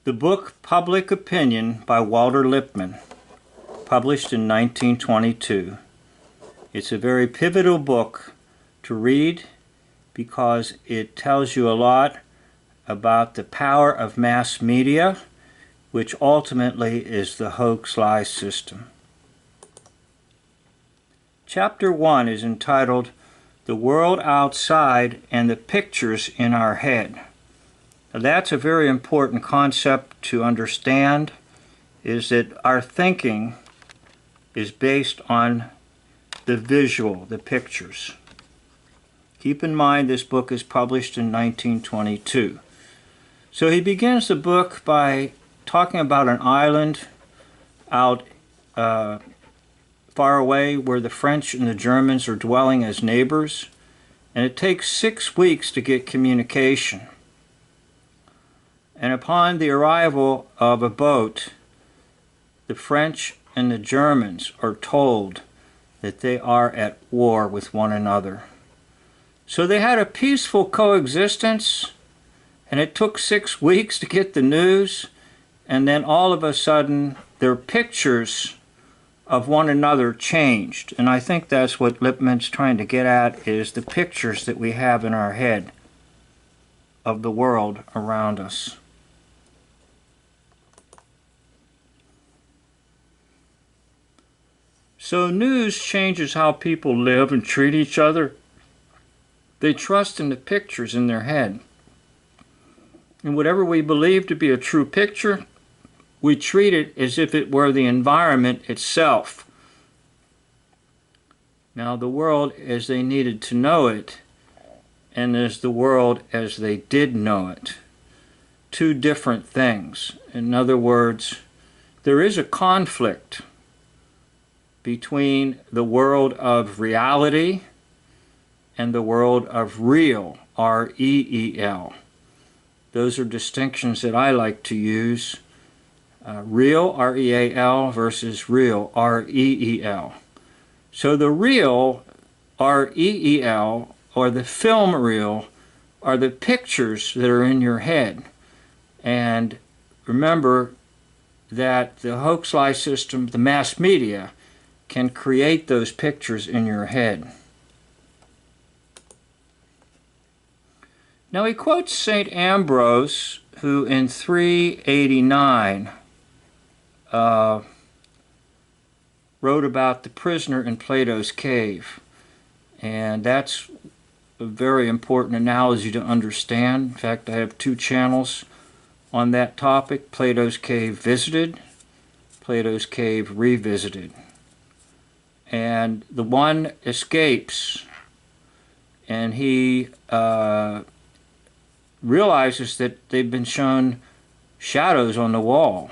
The book Public Opinion by Walter Lippman, published in 1922. It's a very pivotal book to read because it tells you a lot about the power of mass media, which ultimately is the hoax-lie system. Chapter 1 is entitled The World Outside and the Pictures in Our Head. Now, that's a very important concept to understand, is that our thinking is based on the visual, the pictures. Keep in mind this book is published in 1922. So he begins the book by talking about an island out far away where the French and the Germans are dwelling as neighbors, and it takes 6 weeks to get communication. And upon the arrival of a boat, the French and the Germans are told that they are at war with one another. So they had a peaceful coexistence, and it took 6 weeks to get the news, and then all of a sudden their pictures of one another changed. And I think that's what Lippman's trying to get at, is the pictures that we have in our head of the world around us. So news changes how people live and treat each other. They trust in the pictures in their head. And whatever we believe to be a true picture, we treat it as if it were the environment itself. Now, the world as they needed to know it, and as the world as they did know it. Two different things. In other words, there is a conflict between the world of reality and the world of real, R-E-E-L. Those are distinctions that I like to use. Real, R-E-A-L, versus real, R-E-E-L. So the real, R-E-E-L, or the film reel, are the pictures that are in your head. And remember that the hoax-lie system, the mass media, can create those pictures in your head. Now he quotes St. Ambrose, who in 389 wrote about the prisoner in Plato's cave. And that's a very important analogy to understand. In fact, I have 2 channels on that topic: Plato's Cave Visited, Plato's Cave Revisited. And the one escapes, and he realizes that they've been shown shadows on the wall.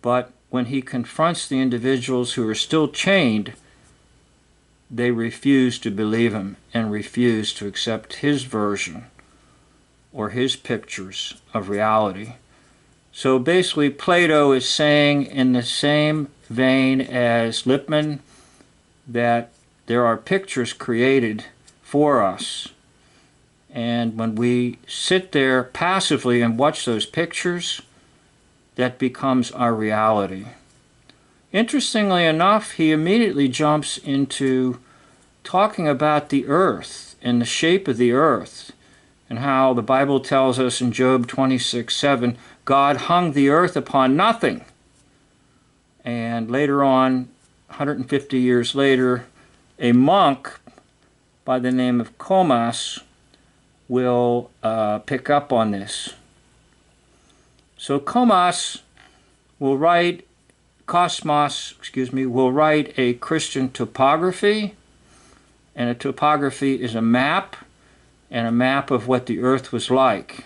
But when he confronts the individuals who are still chained, they refuse to believe him and refuse to accept his version or his pictures of reality. So basically, Plato is saying, in the same vein as Lippman, that there are pictures created for us. And when we sit there passively and watch those pictures, that becomes our reality. Interestingly enough, he immediately jumps into talking about the earth and the shape of the earth, and how the Bible tells us in Job 26:7, God hung the earth upon nothing. And later on, 150 years later, a monk by the name of Comas will pick up on this. So Comas will write, will write a Christian topography, and a topography is a map, and a map of what the earth was like.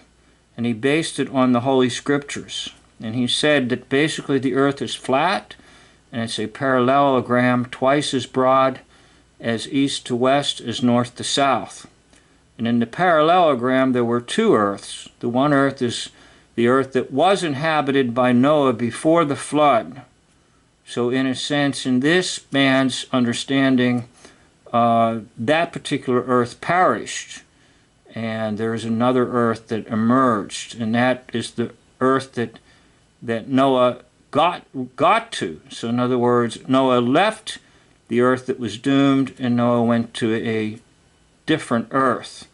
And he based it on the Holy Scriptures. And he said that basically the earth is flat, and it's a parallelogram twice as broad as east to west as north to south. And in the parallelogram there were 2 earths. The one earth is the earth that was inhabited by Noah before the flood. So in a sense, in this man's understanding, that particular earth perished, and there is another earth that emerged, and that is the earth that Noah got to. So in other words, Noah left the earth that was doomed, and Noah went to a different earth.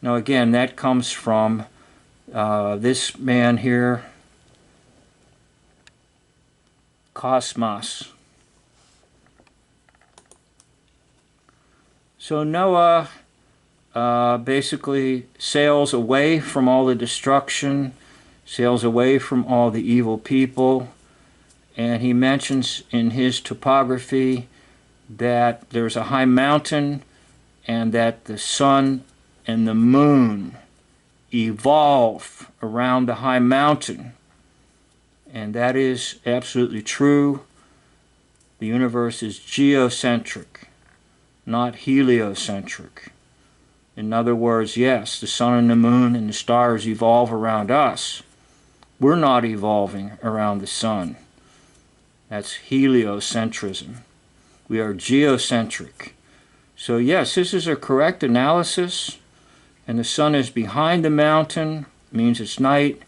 Now again, that comes from this man here, Cosmos. So Noah basically sails away from all the destruction, sails away from all the evil people, and he mentions in his topography that there's a high mountain and that the sun and the moon evolve around the high mountain. And that is absolutely true. The universe is geocentric, not heliocentric. In other words, yes, the sun and the moon and the stars evolve around us. We're not evolving around the sun. That's heliocentrism. We are geocentric. So yes, this is a correct analysis, and the sun is behind the mountain, means it's night,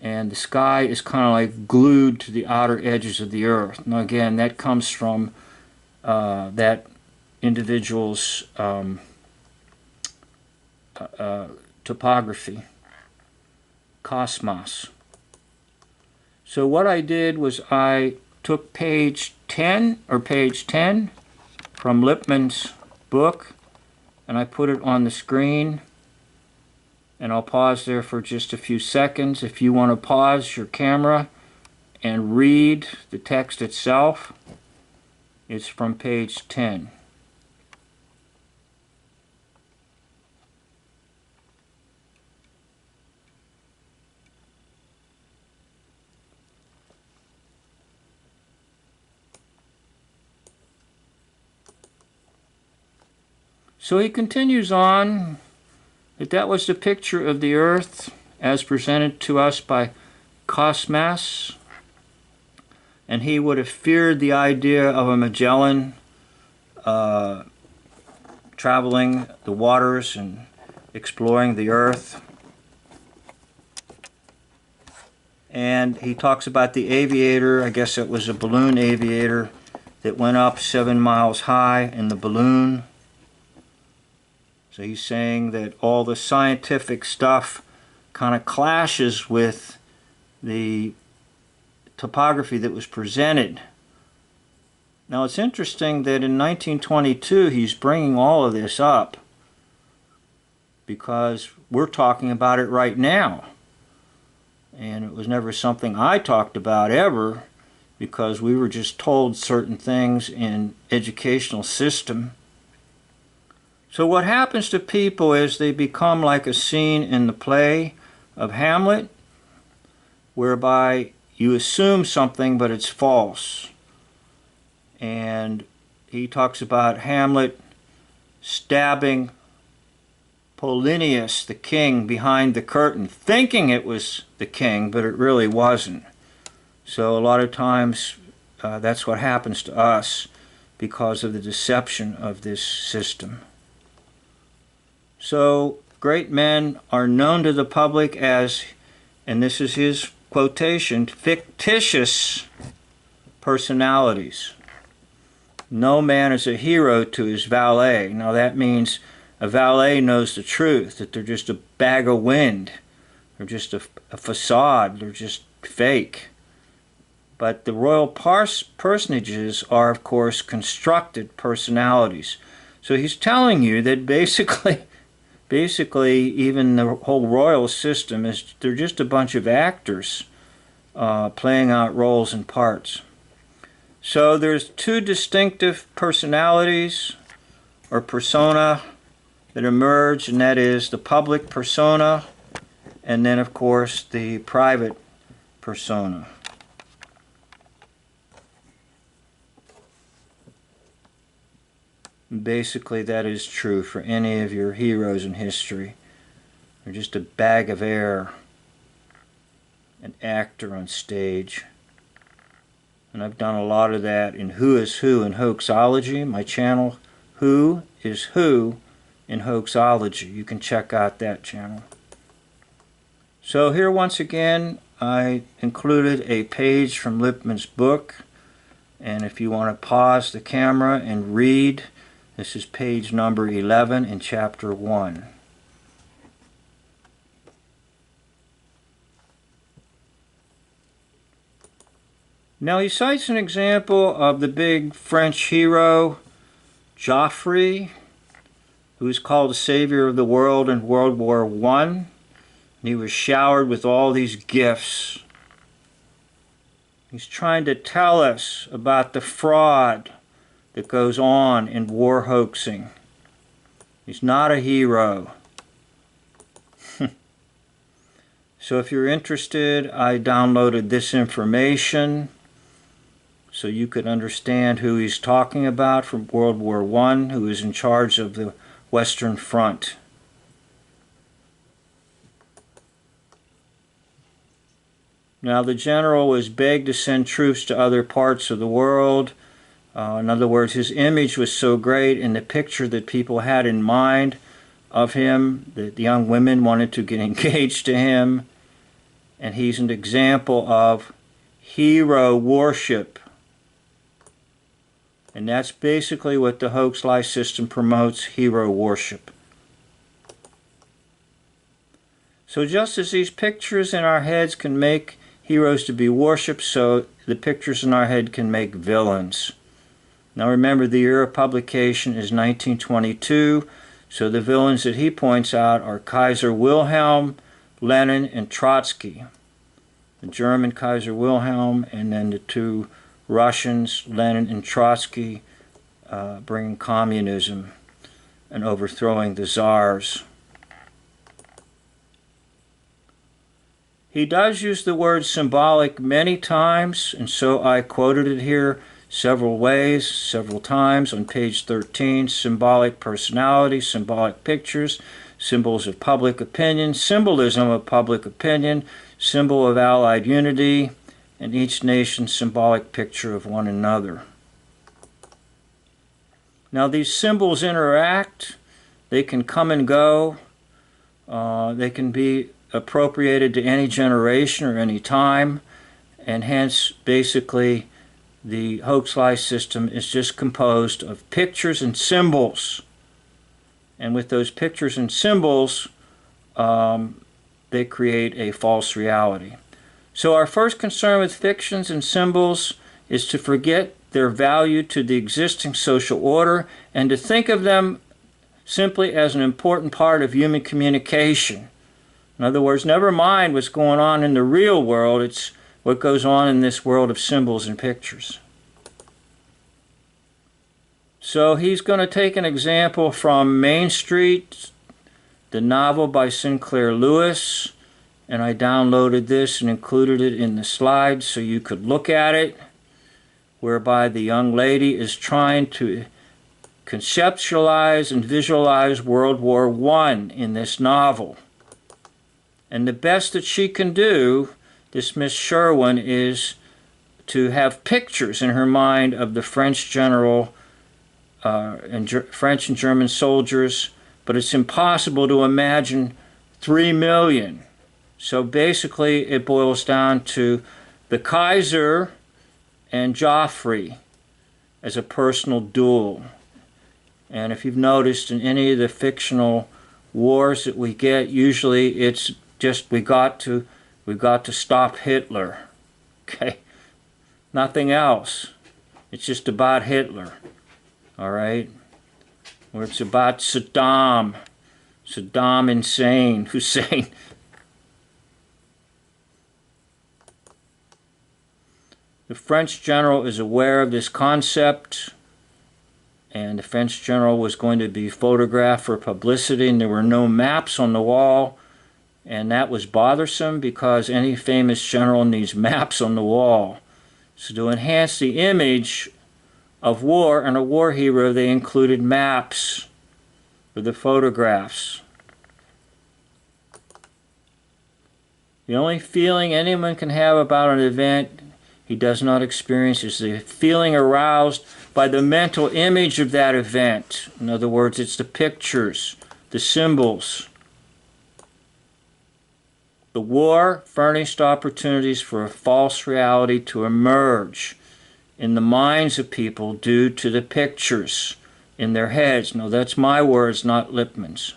and the sky is kind of like glued to the outer edges of the earth. Now again, that comes from that individual's topography, Cosmos. So what I did was I took page 10 from Lippman's book, and I put it on the screen, and I'll pause there for just a few seconds. If you want to pause your camera and read the text itself, it's from page 10. So he continues on that was the picture of the earth as presented to us by Cosmas, and he would have feared the idea of a Magellan traveling the waters and exploring the earth. And he talks about the aviator, I guess it was a balloon aviator, that went up 7 miles high in the balloon. So he's saying that all the scientific stuff kind of clashes with the topography that was presented. Now it's interesting that in 1922 he's bringing all of this up because we're talking about it right now. And it was never something I talked about ever because we were just told certain things in educational system. So what happens to people is they become like a scene in the play of Hamlet, whereby you assume something but it's false. And he talks about Hamlet stabbing Polonius, the king, behind the curtain, thinking it was the king, but it really wasn't. So a lot of times that's what happens to us because of the deception of this system. So great men are known to the public as, and this is his quotation, fictitious personalities. No man is a hero to his valet. Now that means a valet knows the truth, that they're just a bag of wind. They're just a facade. They're just fake. But the royal personages are, of course, constructed personalities. So he's telling you that basically even the whole royal system is, they're just a bunch of actors playing out roles and parts. So there's two distinctive personalities or persona that emerge, and that is the public persona and then of course the private persona. Basically that is true for any of your heroes in history. They're just a bag of air, an actor on stage. And I've done a lot of that in Who is Who in Hoaxology, my channel, Who is Who in Hoaxology. You can check out that channel. So here once again I included a page from Lippman's book, and if you want to pause the camera and read, this is page number 11 in chapter 1. Now he cites an example of the big French hero Joffre, who was called the savior of the world in World War I. He was showered with all these gifts. He's trying to tell us about the fraud that goes on in war hoaxing. He's not a hero. So if you're interested, I downloaded this information so you could understand who he's talking about from World War I, who is in charge of the Western Front. Now the general was begged to send troops to other parts of the world. In other words, his image was so great, and the picture that people had in mind of him, that the young women wanted to get engaged to him, and he's an example of hero worship. And that's basically what the hoax lie system promotes, hero worship. So just as these pictures in our heads can make heroes to be worshipped, so the pictures in our head can make villains. Now remember, the year of publication is 1922, so the villains that he points out are Kaiser Wilhelm, Lenin, and Trotsky. The German Kaiser Wilhelm, and then the two Russians, Lenin and Trotsky, bringing communism and overthrowing the czars. He does use the word symbolic many times, and so I quoted it here several ways, several times on page 13. Symbolic personality, symbolic pictures, symbols of public opinion, symbolism of public opinion, symbol of allied unity, and each nation's symbolic picture of one another. Now these symbols interact, they can come and go, they can be appropriated to any generation or any time, and hence basically the hoax lie system is just composed of pictures and symbols, and with those pictures and symbols they create a false reality. So our first concern with fictions and symbols is to forget their value to the existing social order and to think of them simply as an important part of human communication. In other words, never mind what's going on in the real world, it's what goes on in this world of symbols and pictures. So he's going to take an example from Main Street, the novel by Sinclair Lewis, and I downloaded this and included it in the slides so you could look at it, whereby the young lady is trying to conceptualize and visualize World War I in this novel. And the best that she can do, this Miss Sherwin, is to have pictures in her mind of the French general and French and German soldiers, but it's impossible to imagine 3 million. So basically it boils down to the Kaiser and Joffre as a personal duel. And if you've noticed in any of the fictional wars that we get, usually it's just we got to stop Hitler. Okay? Nothing else. It's just about Hitler. All right? Or it's about Saddam insane, Hussein. The French general is aware of this concept, and the French general was going to be photographed for publicity, and there were no maps on the wall, and that was bothersome because any famous general needs maps on the wall. So to enhance the image of war and a war hero, they included maps for the photographs. The only feeling anyone can have about an event he does not experience is the feeling aroused by the mental image of that event. In other words, it's the pictures, the symbols. The war furnished opportunities for a false reality to emerge in the minds of people due to the pictures in their heads. No, that's my words, not Lippman's.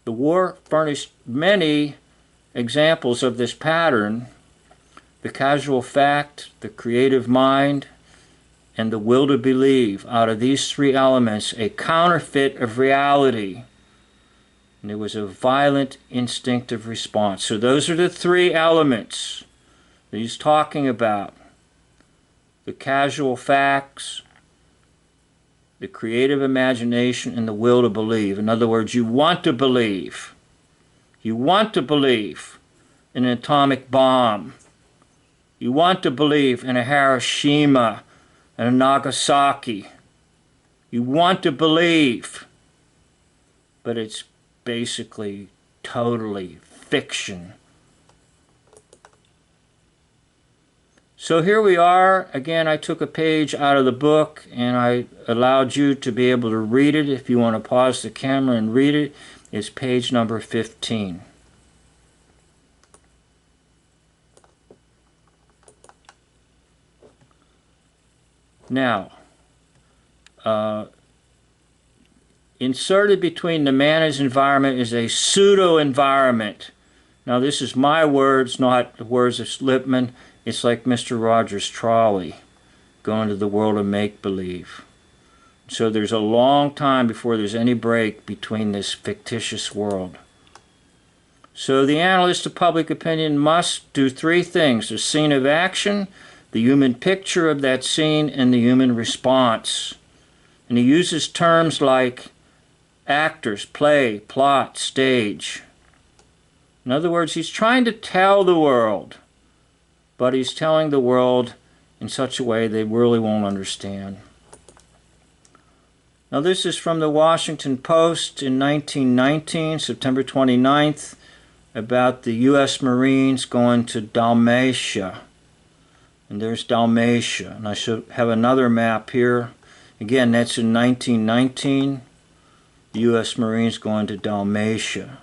The war furnished many examples of this pattern: the causal fact, the creative mind, and the will to believe. Out of these three elements, a counterfeit of reality. And there was a violent instinctive response. So those are the three elements that he's talking about: the causal facts, the creative imagination, and the will to believe. In other words, you want to believe. You want to believe in an atomic bomb. You want to believe in a Hiroshima and a Nagasaki. You want to believe, but it's basically totally fiction. So here we are. Again, I took a page out of the book and I allowed you to be able to read it. If you want to pause the camera and read it, it's page number 15. Now, inserted between the man and his environment is a pseudo-environment. Now, this is my words, not the words of Lippman. It's like Mr. Rogers' trolley going to the world of make-believe. So there's a long time before there's any break between this fictitious world. So the analyst of public opinion must do three things: the scene of action, the human picture of that scene, and the human response. And he uses terms like actors, play, plot, stage. In other words, he's trying to tell the world, but he's telling the world in such a way they really won't understand. Now this is from the Washington Post in 1919, September 29th, about the U.S. Marines going to Dalmatia. And there's Dalmatia. And I should have another map here. Again, that's in 1919. The U.S. Marines going to Dalmatia.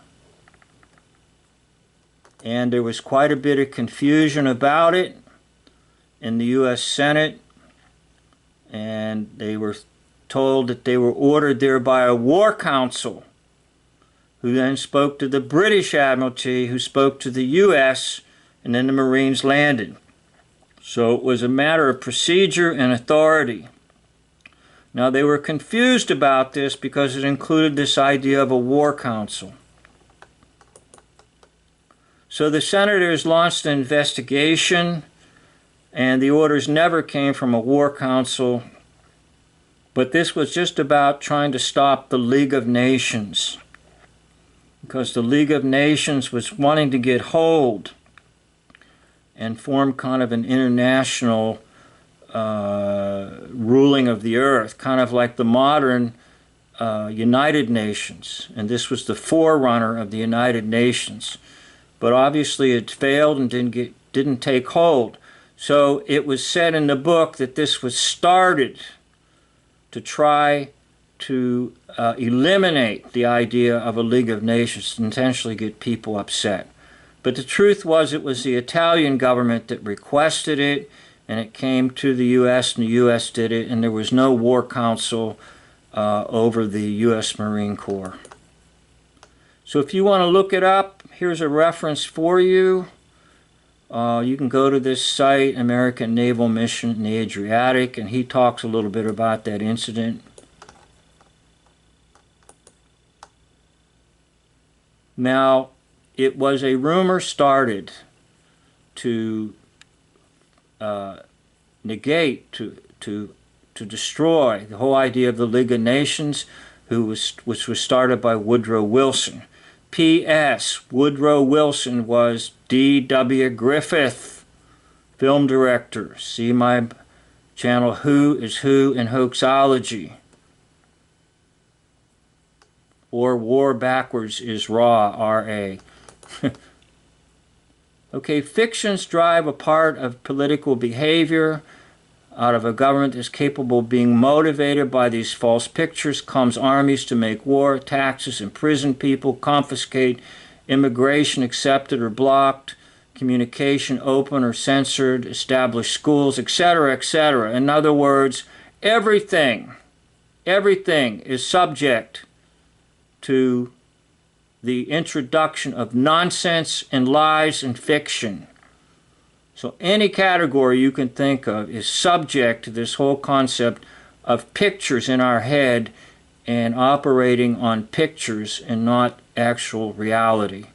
And there was quite a bit of confusion about it in the U.S. Senate. And they were told that they were ordered there by a war council, who then spoke to the British Admiralty, who spoke to the U.S., and then the Marines landed. So it was a matter of procedure and authority. Now they were confused about this because it included this idea of a war council. So the senators launched an investigation, and the orders never came from a war council, but this was just about trying to stop the League of Nations, because the League of Nations was wanting to get hold and form kind of an international ruling of the earth, kind of like the modern United Nations. And this was the forerunner of the United Nations. But obviously it failed and didn't take hold. So it was said in the book that this was started to try to eliminate the idea of a League of Nations, to intentionally get people upset. But the truth was, it was the Italian government that requested it, and it came to the U.S., and the U.S. did it, and there was no war council over the U.S. Marine Corps. So if you want to look it up, here's a reference for you. You can go to this site, American Naval Mission in the Adriatic, and he talks a little bit about that incident. Now, it was a rumor started to negate, to destroy the whole idea of the League of Nations, which was started by Woodrow Wilson. P.S. Woodrow Wilson was D.W. Griffith, film director. See my channel, Who is Who in Hoaxology. Or War Backwards is Raw, R.A. Okay, fictions drive a part of political behavior. Out of a government that's capable of being motivated by these false pictures comes armies to make war, taxes, imprison people, confiscate, immigration accepted or blocked, communication open or censored, establish schools, etc., etc. In other words, everything is subject to the introduction of nonsense and lies and fiction. So any category you can think of is subject to this whole concept of pictures in our head and operating on pictures and not actual reality.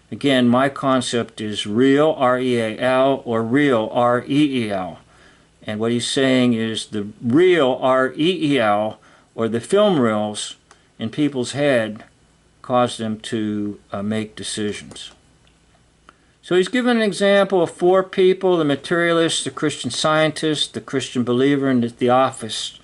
Again, my concept is real, R-E-A-L, or real, R-E-E-L. And what he's saying is the real, R-E-E-L, or the film reels in people's head cause them to make decisions. So he's given an example of 4 people: the materialist, the Christian scientist, the Christian believer, and the theosophist.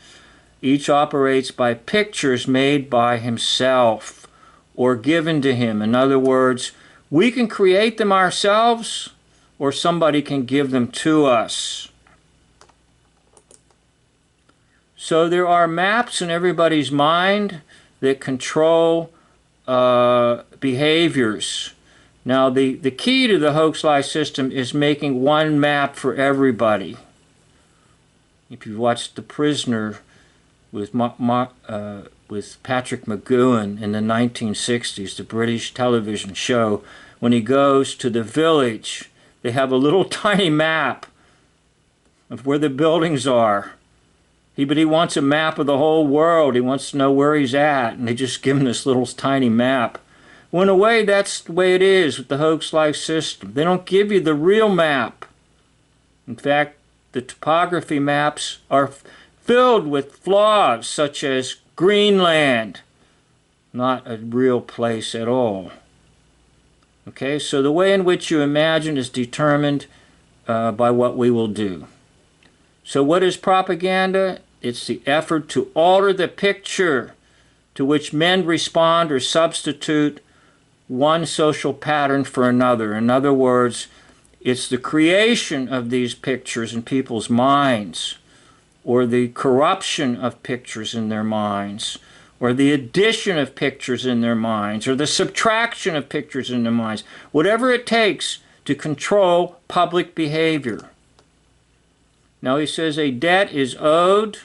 Each operates by pictures made by himself or given to him. In other words, we can create them ourselves or somebody can give them to us. So there are maps in everybody's mind that control behaviors. Now, the key to the hoax-lie system is making one map for everybody. If you watched The Prisoner with Patrick McGowan in the 1960s, the British television show, when he goes to the village, they have a little tiny map of where the buildings are. But he wants a map of the whole world. He wants to know where he's at, and they just give him this little tiny map. Well, in a way, that's the way it is with the hoax-lie system. They don't give you the real map. In fact, the topography maps are filled with flaws, such as Greenland, not a real place at all. Okay, so the way in which you imagine is determined by what we will do. So what is propaganda? It's the effort to alter the picture to which men respond or substitute one social pattern for another. In other words, it's the creation of these pictures in people's minds, or the corruption of pictures in their minds, or the addition of pictures in their minds, or the subtraction of pictures in their minds. Whatever it takes to control public behavior. Now he says a debt is owed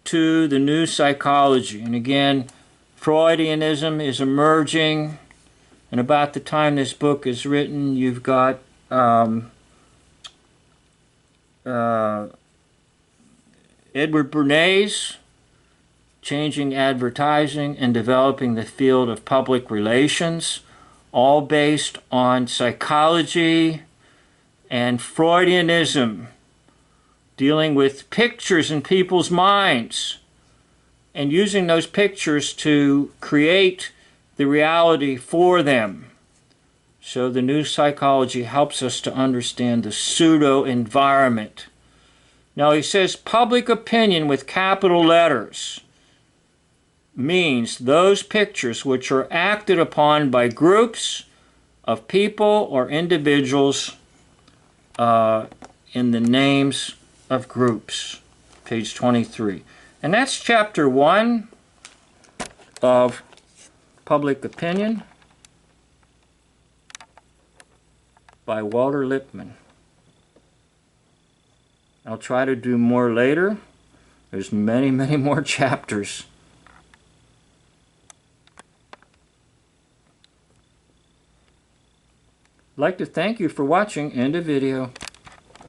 to the new psychology. And again, Freudianism is emerging. And about the time this book is written, you've got Edward Bernays changing advertising and developing the field of public relations, all based on psychology and Freudianism, dealing with pictures in people's minds and using those pictures to create the reality for them. So the new psychology helps us to understand the pseudo-environment. Now he says public opinion with capital letters means those pictures which are acted upon by groups of people or individuals in the names of groups. Page 23. And that's chapter 1 of Public Opinion by Walter Lippman. I'll try to do more later. There's many, many more chapters. I'd like to thank you for watching. End of video.